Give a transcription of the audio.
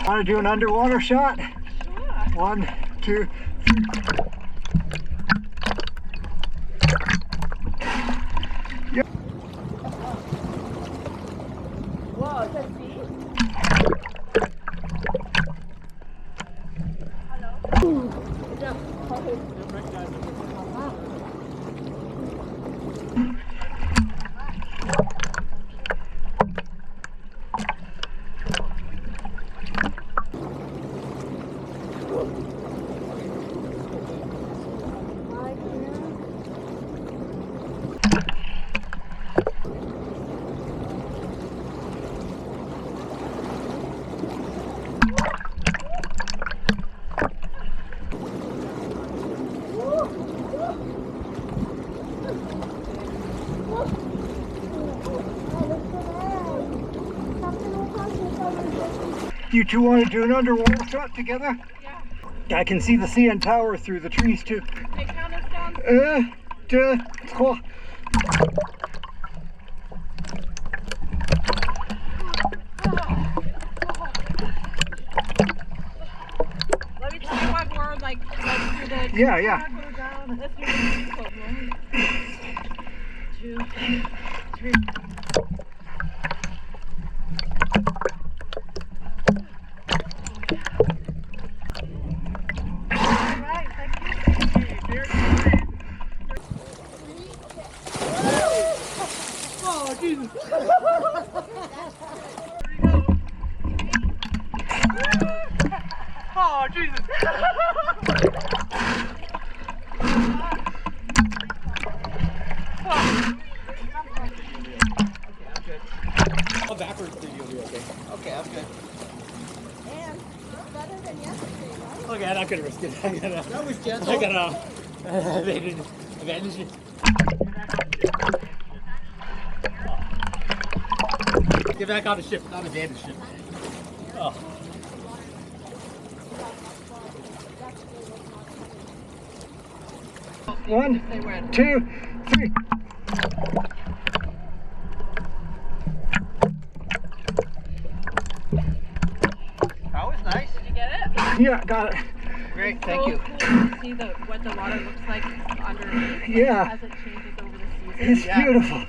Want to do an underwater shot? Sure. 1, 2, 3. Yep. Whoa, is that sea? Hello? You two want to do an underwater shot together? Yeah. I can see the CN Tower through the trees too. Okay, count us down. 1, 2, 3. Let me tell you why we're like through the Yeah, yeah. Go down. Let's do this. 1, 2, 3. Alright, thank you. Oh, Jesus. Oh, Jesus. Oh, backwards thing you'll be okay. Okay, I'm good. And better than yesterday, right? Okay, I'm not gonna risk it. That was gentle. I gotta advantage. Get back on the ship, not advantage ship. Oh. One, 2, 3. That was nice. Did you get it? Yeah, got it. Great, thank you. Cool to see what the water looks like underneath. Yeah. As it changes over the season. It's beautiful.